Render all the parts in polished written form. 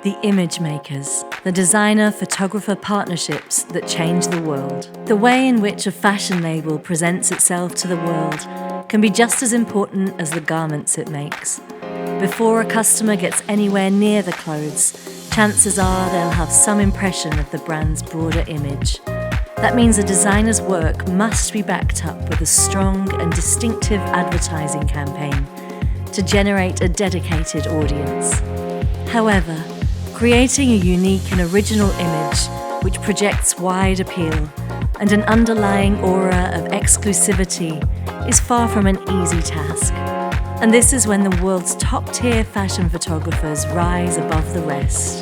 The image makers, the designer-photographer partnerships that change the world. The way in which a fashion label presents itself to the world can be just as important as the garments it makes. Before a customer gets anywhere near the clothes, chances are they'll have some impression of the brand's broader image. That means a designer's work must be backed up with a strong and distinctive advertising campaign to generate a dedicated audience. However, creating a unique and original image which projects wide appeal and an underlying aura of exclusivity is far from an easy task. And this is when the world's top-tier fashion photographers rise above the rest.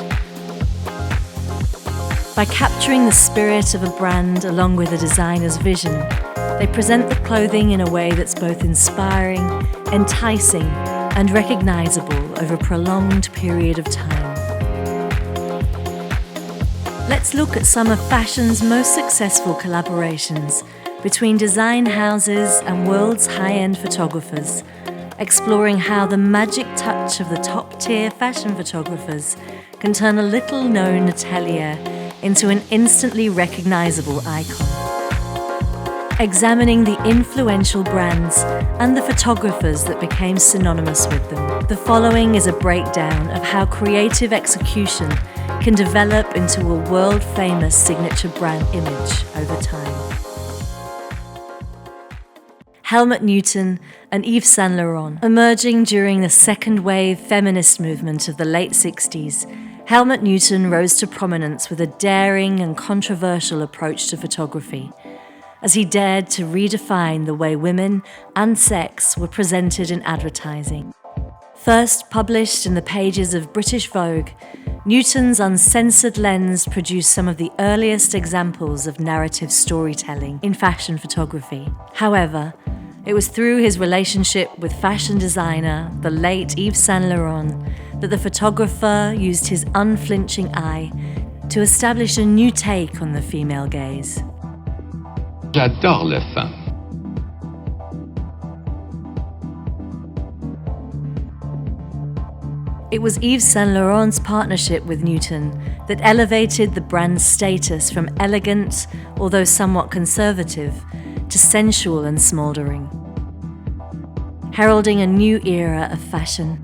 By capturing the spirit of a brand along with a designer's vision, they present the clothing in a way that's both inspiring, enticing, and recognisable over a prolonged period of time. Let's look at some of fashion's most successful collaborations between design houses and world's high-end photographers, exploring how the magic touch of the top-tier fashion photographers can turn a little-known atelier into an instantly recognisable icon. Examining the influential brands and the photographers that became synonymous with them. The following is a breakdown of how creative execution can develop into a world-famous signature brand image over time. Helmut Newton and Yves Saint Laurent. Emerging during the second wave feminist movement of the late 60s, Helmut Newton rose to prominence with a daring and controversial approach to photography, as he dared to redefine the way women and sex were presented in advertising. First published in the pages of British Vogue, Newton's uncensored lens produced some of the earliest examples of narrative storytelling in fashion photography. However, it was through his relationship with fashion designer, the late Yves Saint Laurent, that the photographer used his unflinching eye to establish a new take on the female gaze. J'adore le fin. It was Yves Saint Laurent's partnership with Newton that elevated the brand's status from elegant, although somewhat conservative, to sensual and smouldering, heralding a new era of fashion.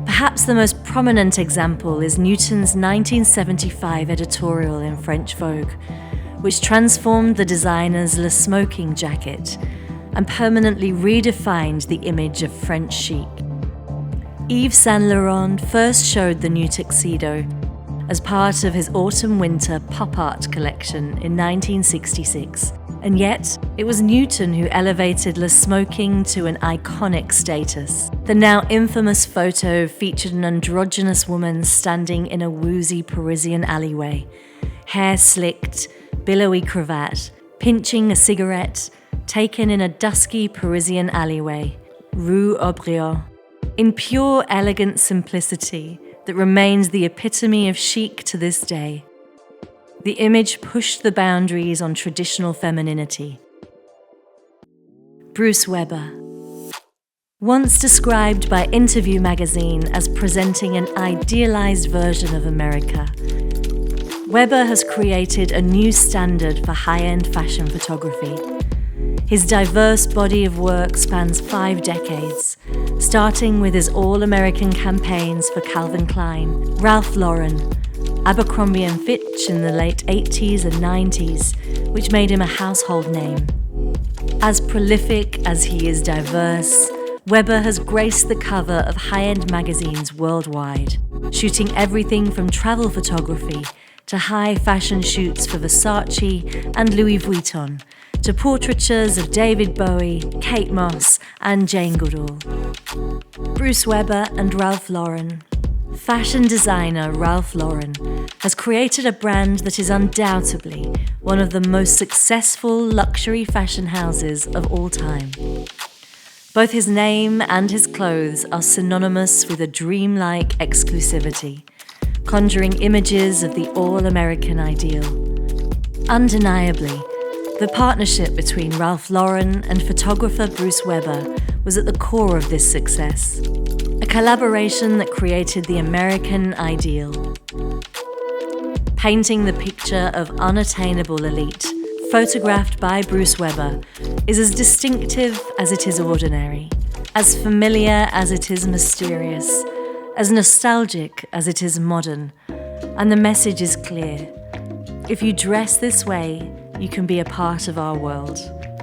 Perhaps the most prominent example is Newton's 1975 editorial in French Vogue, which transformed the designer's Le Smoking jacket and permanently redefined the image of French chic. Yves Saint Laurent first showed the new tuxedo as part of his autumn-winter pop art collection in 1966, and yet it was Newton who elevated Le Smoking to an iconic status. The now infamous photo featured an androgynous woman standing in a woozy Parisian alleyway, hair slicked, billowy cravat, pinching a cigarette, taken in a dusky Parisian alleyway, Rue Aubryon, in pure elegant simplicity that remains the epitome of chic to this day. The image pushed the boundaries on traditional femininity. Bruce Weber. Once described by Interview magazine as presenting an idealized version of America, Weber has created a new standard for high-end fashion photography. His diverse body of work spans 5 decades, starting with his all-American campaigns for Calvin Klein, Ralph Lauren, Abercrombie & Fitch in the late 80s and 90s, which made him a household name. As prolific as he is diverse, Weber has graced the cover of high-end magazines worldwide, shooting everything from travel photography to high fashion shoots for Versace and Louis Vuitton, to portraitures of David Bowie, Kate Moss, and Jane Goodall. Bruce Weber and Ralph Lauren. Fashion designer Ralph Lauren has created a brand that is undoubtedly one of the most successful luxury fashion houses of all time. Both his name and his clothes are synonymous with a dreamlike exclusivity, conjuring images of the all-American ideal. Undeniably, the partnership between Ralph Lauren and photographer Bruce Weber was at the core of this success. A collaboration that created the American ideal. Painting the picture of unattainable elite, photographed by Bruce Weber, is as distinctive as it is ordinary, as familiar as it is mysterious, as nostalgic as it is modern, and the message is clear. If you dress this way, you can be a part of our world.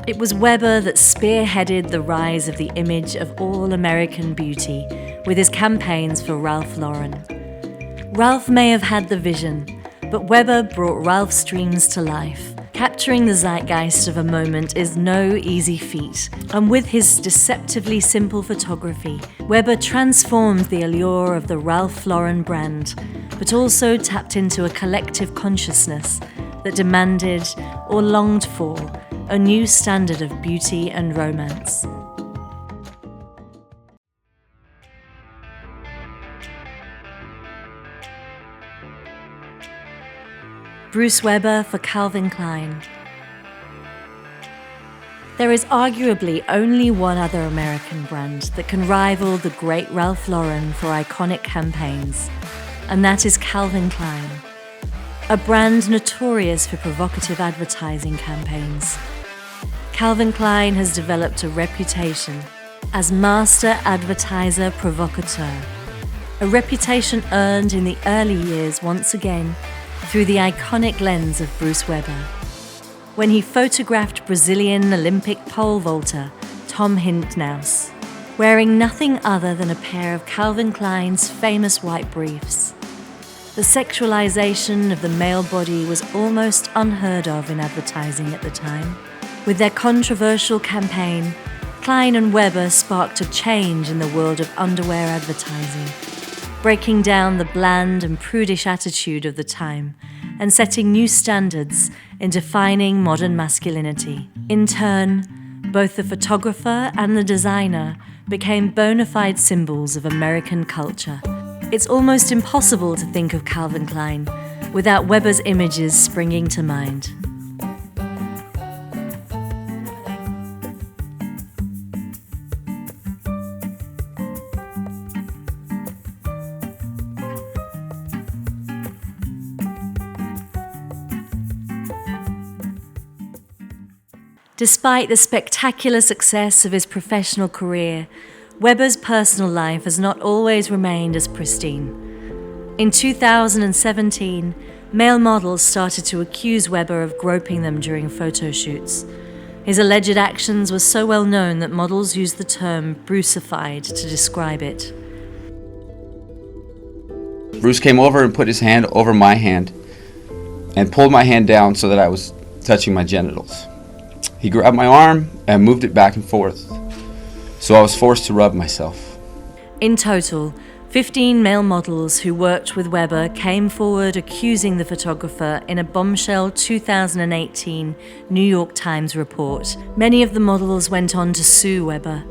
It was Weber that spearheaded the rise of the image of all-American beauty with his campaigns for Ralph Lauren. Ralph may have had the vision, but Weber brought Ralph's dreams to life. Capturing the zeitgeist of a moment is no easy feat, and with his deceptively simple photography, Weber transformed the allure of the Ralph Lauren brand, but also tapped into a collective consciousness that demanded, or longed for, a new standard of beauty and romance. Bruce Weber for Calvin Klein. There is arguably only one other American brand that can rival the great Ralph Lauren for iconic campaigns, and that is Calvin Klein, a brand notorious for provocative advertising campaigns. Calvin Klein has developed a reputation as master advertiser provocateur, a reputation earned in the early years once again through the iconic lens of Bruce Weber, when he photographed Brazilian Olympic pole vaulter Tom Hintnaus, wearing nothing other than a pair of Calvin Klein's famous white briefs. The sexualization of the male body was almost unheard of in advertising at the time. With their controversial campaign, Klein and Weber sparked a change in the world of underwear advertising, breaking down the bland and prudish attitude of the time and setting new standards in defining modern masculinity. In turn, both the photographer and the designer became bona fide symbols of American culture. It's almost impossible to think of Calvin Klein without Weber's images springing to mind. Despite the spectacular success of his professional career, Weber's personal life has not always remained as pristine. In 2017, male models started to accuse Weber of groping them during photo shoots. His alleged actions were so well known that models used the term Brucified to describe it. Bruce came over and put his hand over my hand and pulled my hand down so that I was touching my genitals. He grabbed my arm and moved it back and forth, so I was forced to rub myself. In total, 15 male models who worked with Weber came forward accusing the photographer in a bombshell 2018 New York Times report. Many of the models went on to sue Weber.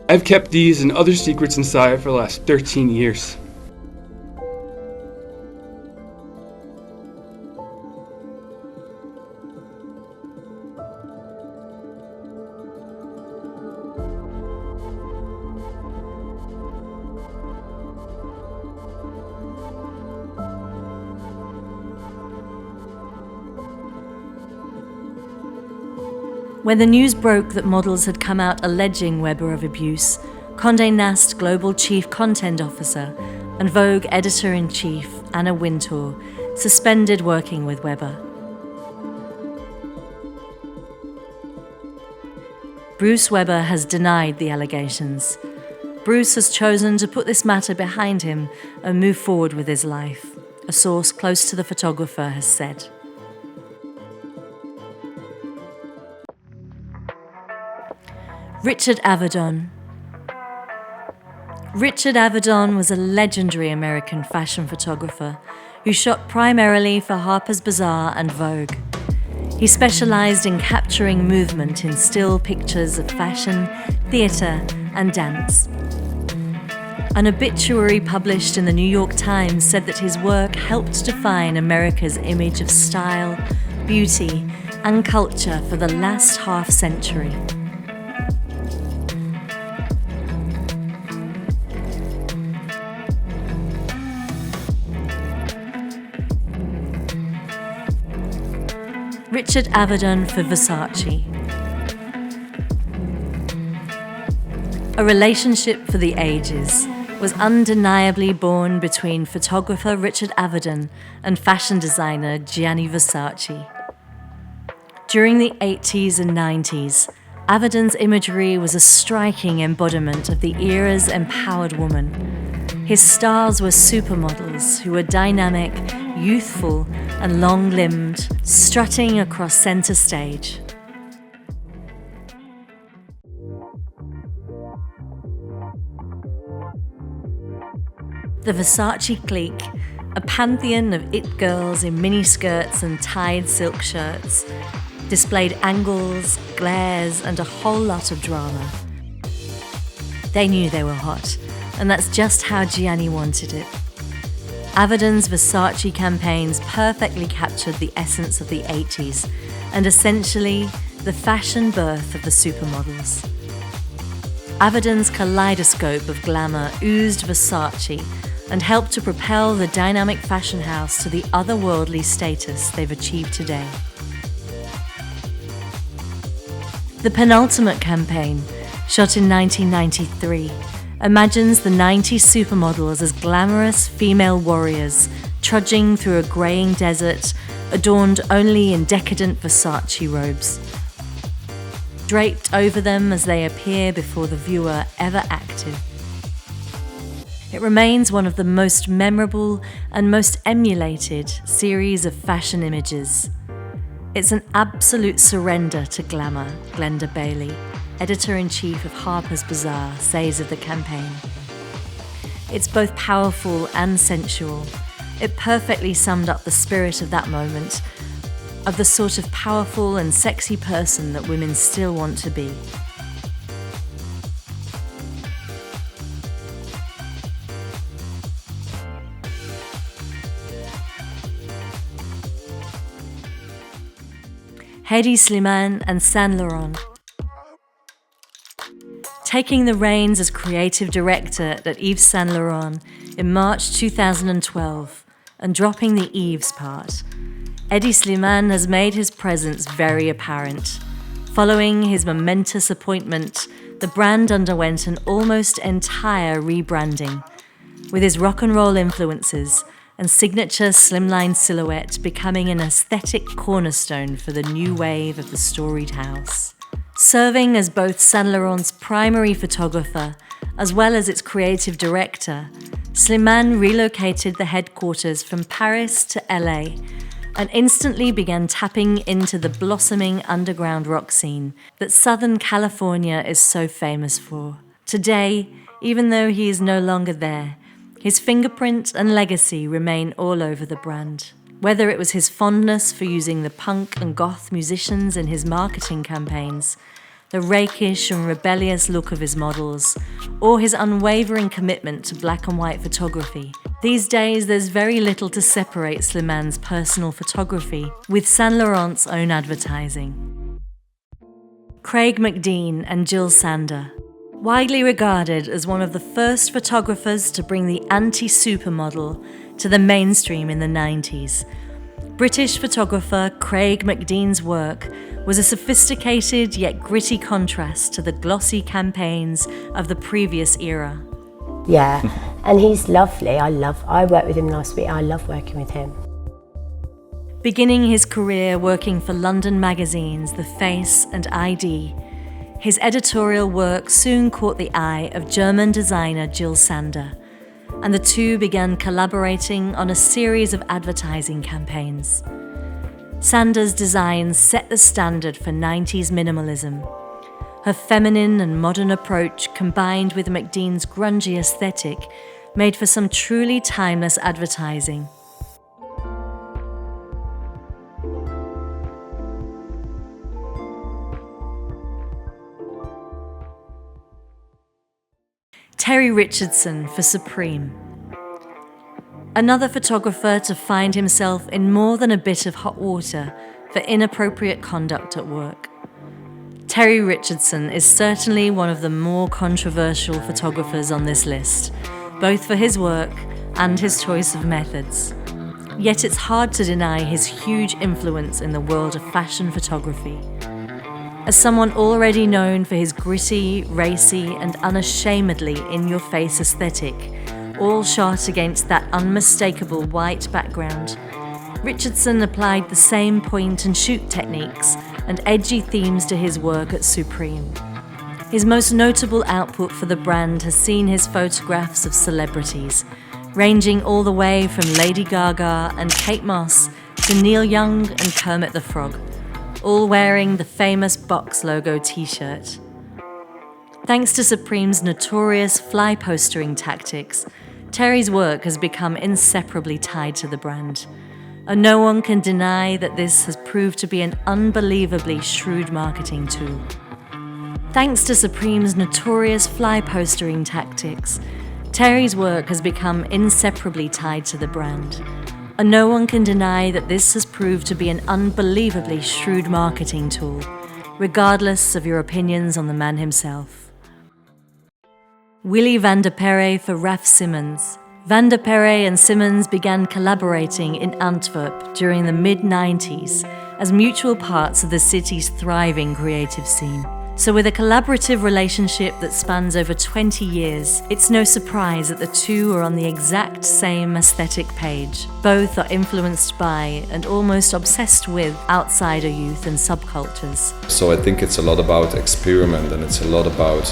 I've kept these and other secrets inside for the last 13 years. When the news broke that models had come out alleging Weber of abuse, Condé Nast Global Chief Content Officer and Vogue Editor-in-Chief Anna Wintour suspended working with Weber. Bruce Weber has denied the allegations. Bruce has chosen to put this matter behind him and move forward with his life, a source close to the photographer has said. Richard Avedon. Richard Avedon was a legendary American fashion photographer who shot primarily for Harper's Bazaar and Vogue. He specialized in capturing movement in still pictures of fashion, theater, and dance. An obituary published in the New York Times said that his work helped define America's image of style, beauty, and culture for the last half-century. Richard Avedon for Versace. A relationship for the ages was undeniably born between photographer Richard Avedon and fashion designer Gianni Versace. During the 80s and 90s, Avedon's imagery was a striking embodiment of the era's empowered woman. His stars were supermodels who were dynamic, youthful, and long-limbed, strutting across center stage. The Versace clique, a pantheon of it girls in miniskirts and tied silk shirts, displayed angles, glares, and a whole lot of drama. They knew they were hot, and that's just how Gianni wanted it. Avedon's Versace campaigns perfectly captured the essence of the 80s and essentially the fashion birth of the supermodels. Avedon's kaleidoscope of glamour oozed Versace and helped to propel the dynamic fashion house to the otherworldly status they've achieved today. The penultimate campaign, shot in 1993, imagines the 90s supermodels as glamorous female warriors trudging through a greying desert adorned only in decadent Versace robes. Draped over them as they appear before the viewer ever active. It remains one of the most memorable and most emulated series of fashion images. It's an absolute surrender to glamour, Glenda Bailey, editor-in-chief of Harper's Bazaar, says of the campaign. It's both powerful and sensual. It perfectly summed up the spirit of that moment, of the sort of powerful and sexy person that women still want to be. Hedi Sliman and Saint Laurent. Taking the reins as creative director at Yves Saint Laurent in March 2012 and dropping the Yves part, Hedi Sliman has made his presence very apparent. Following his momentous appointment, the brand underwent an almost entire rebranding, with his rock and roll influences and signature slimline silhouette becoming an aesthetic cornerstone for the new wave of the storied house. Serving as both Saint Laurent's primary photographer as well as its creative director, Sliman relocated the headquarters from Paris to LA and instantly began tapping into the blossoming underground rock scene that Southern California is so famous for. Today, even though he is no longer there, his fingerprint and legacy remain all over the brand. Whether it was his fondness for using the punk and goth musicians in his marketing campaigns, the rakish and rebellious look of his models, or his unwavering commitment to black and white photography, these days there's very little to separate Sliman's personal photography with Saint Laurent's own advertising. Craig McDean and Jill Sander. Widely regarded as one of the first photographers to bring the anti-supermodel to the mainstream in the 90s, British photographer Craig McDean's work was a sophisticated yet gritty contrast to the glossy campaigns of the previous era. Yeah, and he's lovely. I worked with him last week. I love working with him. Beginning his career working for London magazines The Face and ID, his editorial work soon caught the eye of German designer Jill Sander, and the two began collaborating on a series of advertising campaigns. Sander's designs set the standard for 90s minimalism. Her feminine and modern approach, combined with McDean's grungy aesthetic, made for some truly timeless advertising. Terry Richardson for Supreme. Another photographer to find himself in more than a bit of hot water for inappropriate conduct at work. Terry Richardson is certainly one of the more controversial photographers on this list, both for his work and his choice of methods. Yet it's hard to deny his huge influence in the world of fashion photography. As someone already known for his gritty, racy, and unashamedly in-your-face aesthetic, all shot against that unmistakable white background, Richardson applied the same point-and-shoot techniques and edgy themes to his work at Supreme. His most notable output for the brand has seen his photographs of celebrities, ranging all the way from Lady Gaga and Kate Moss to Neil Young and Kermit the Frog, all wearing the famous box logo t-shirt. Thanks to Supreme's notorious fly postering tactics, Terry's work has become inseparably tied to the brand, and no one can deny that this has proved to be an unbelievably shrewd marketing tool. Thanks to Supreme's notorious fly postering tactics, Terry's work has become inseparably tied to the brand, and no one can deny that this has proved to be an unbelievably shrewd marketing tool, regardless of your opinions on the man himself. Willie Van de Perry for Raf Simons. Van de Perry and Simons began collaborating in Antwerp during the mid-90s as mutual parts of the city's thriving creative scene. So with a collaborative relationship that spans over 20 years, it's no surprise that the two are on the exact same aesthetic page. Both are influenced by and almost obsessed with outsider youth and subcultures. So I think it's a lot about experiment and it's a lot about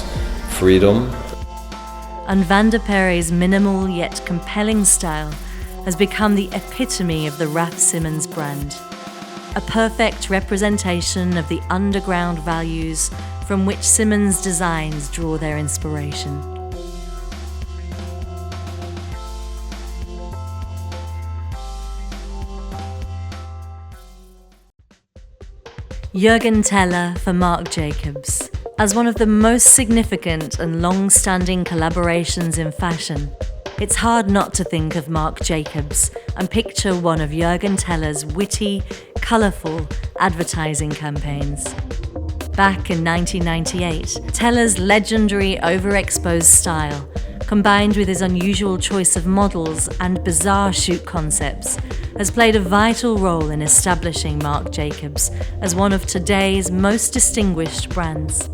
freedom. And Van de Perry's minimal yet compelling style has become the epitome of the Raf Simons brand. A perfect representation of the underground values from which Simons' designs draw their inspiration. Jurgen Teller for Marc Jacobs. As one of the most significant and long-standing collaborations in fashion, it's hard not to think of Marc Jacobs and picture one of Jurgen Teller's witty, colourful advertising campaigns. Back in 1998, Teller's legendary overexposed style, combined with his unusual choice of models and bizarre shoot concepts, has played a vital role in establishing Marc Jacobs as one of today's most distinguished brands.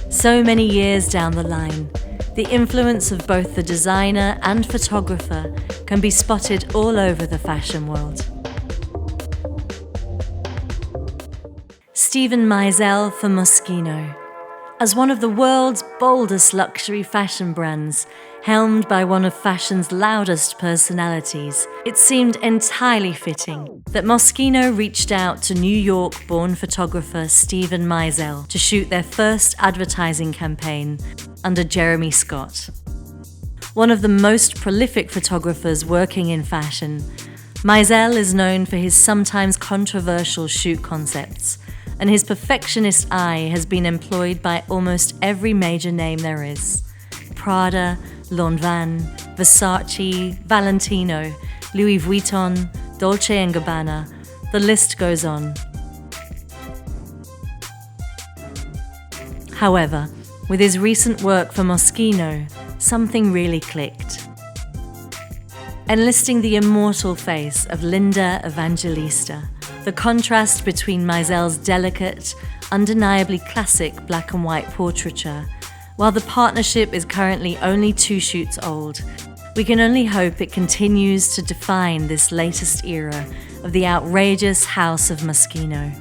So many years down the line, the influence of both the designer and photographer can be spotted all over the fashion world. Steven Mizell for Moschino. As one of the world's boldest luxury fashion brands, helmed by one of fashion's loudest personalities, it seemed entirely fitting that Moschino reached out to New York-born photographer Steven Mizell to shoot their first advertising campaign under Jeremy Scott. One of the most prolific photographers working in fashion, Mizell is known for his sometimes controversial shoot concepts, and his perfectionist eye has been employed by almost every major name there is: Prada, Lanvin, Versace, Valentino, Louis Vuitton, Dolce & Gabbana, the list goes on. However, with his recent work for Moschino, something really clicked. Enlisting the immortal face of Linda Evangelista, the contrast between Mizell's delicate, undeniably classic black and white portraiture, while the partnership is currently only 2 shoots old, we can only hope it continues to define this latest era of the outrageous house of Moschino.